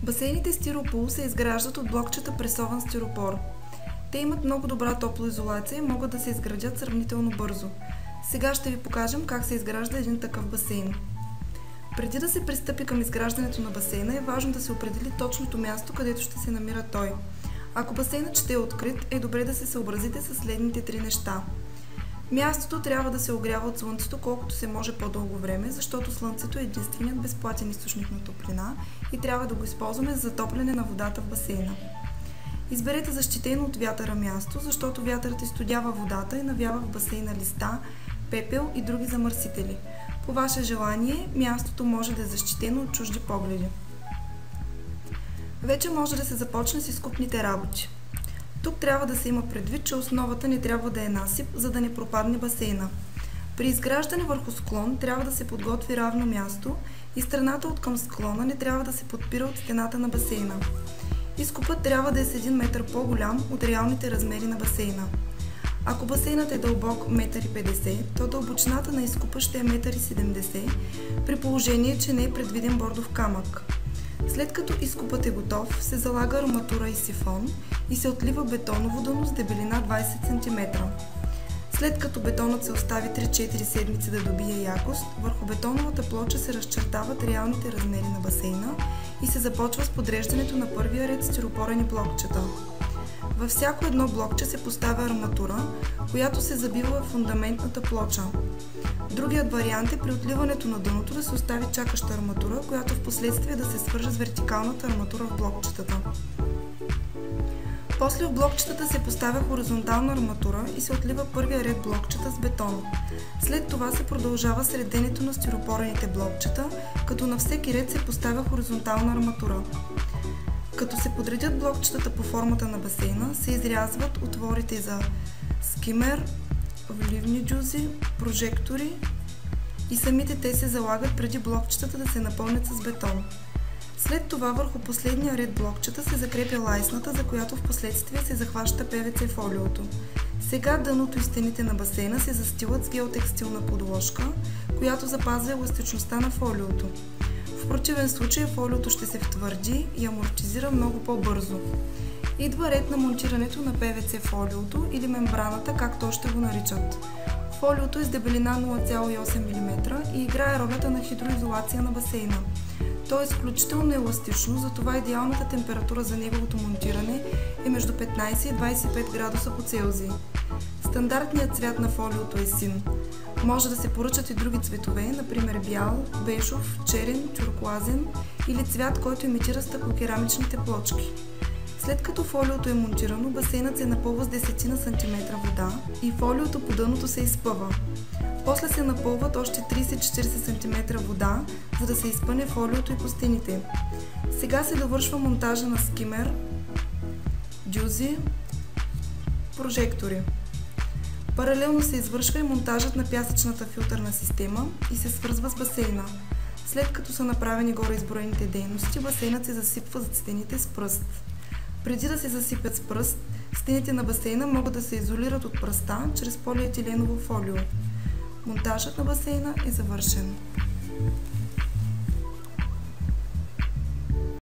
Басейните стиропул се изграждат от блокчета пресован стиропор. Те имат много добра топлоизолация и могат да се изградят сравнително бързо. Сега ще ви покажем как се изгражда един такъв басейн. Преди да се пристъпи към изграждането на басейна, е важно да се определи точното място, където ще се намира той. Ако басейнът ще е открит, е добре да се съобразите с следните 3 неща. Мястото трябва да се огрява от слънцето колкото се може по-дълго време, защото слънцето е единственият безплатен източник на топлина и трябва да го използваме за затопляне на водата в басейна. Изберете защитено от вятъра място, защото вятърът изстудява водата и навява в басейна листа, пепел и други замърсители. По ваше желание, мястото може да е защитено от чужди погледи. Вече може да се започне с изкопните работи. Тук трябва да се има предвид, че основата не трябва да е насип, за да не пропадне басейна. При изграждане върху склон трябва да се подготви равно място и страната от към склона не трябва да се подпира от стената на басейна. Изкопът трябва да е с 1 метър по-голям от реалните размери на басейна. Ако басейнът е дълбок 1,50 м, то дълбочината на изкопа ще е 1,70 м, при положение, че не е предвиден бордов камък. След като изкопът е готов, се залага арматура и сифон и се отлива бетоново дъно с дебелина 20 см. След като бетонът се остави 3-4 седмици да добие якост, върху бетоновата плоча се разчертават реалните размери на басейна и се започва с подреждането на първия ред стиропорени блокчета. Във всяко едно блокче се поставя арматура, която се забива в фундаментната плоча. Другият вариант е при отливането на дъното да се остави чакаща арматура, която в последствие да се свърже с вертикалната арматура в блокчетата. После в блокчетата се поставя хоризонтална арматура и се отлива първия ред блокчета с бетон. След това се продължава с реденето на стиропорените блокчета, като на всеки ред се поставя хоризонтална арматура. Като се подредят блокчетата по формата на басейна, се изрязват отворите за скимер, вливни джузи, прожектори и самите те се залагат преди блокчетата да се напълнят с бетон. След това върху последния ред блокчета се закрепя лайсната, за която в последствие се захваща ПВЦ фолиото. Сега дъното и стените на басейна се застилат с геотекстилна подложка, която запазва еластичността на фолиото. В противен случай фолиото ще се втвърди и амортизира много по-бързо. Идва ред на монтирането на ПВЦ фолиото или мембраната, както още го наричат. Фолиото е с дебелина 0,8 мм и играе ролята на хидроизолация на басейна. То е изключително еластично, затова идеалната температура за неговото монтиране е между 15 и 25 градуса по Целзий. Стандартният цвят на фолиото е син. Може да се поръчат и други цветове, например бял, бежов, черен, тюркоазен или цвят, който имитира стъклокерамичните плочки. След като фолиото е монтирано, басейнът се напълва с 10 см вода и фолиото по дъното се изпъва. После се напълват още 30-40 см вода, за да се изпъне фолиото и по стените. Сега се довършва монтажа на скимер, джузи, прожектори. Паралелно се извършва и монтажът на пясъчната филтърна система и се свързва с басейна. След като са направени горе изброените дейности, басейнът се засипва зад стените с пръст. Преди да се засипят с пръст, стените на басейна могат да се изолират от пръста чрез полиетиленово фолио. Монтажът на басейна е завършен.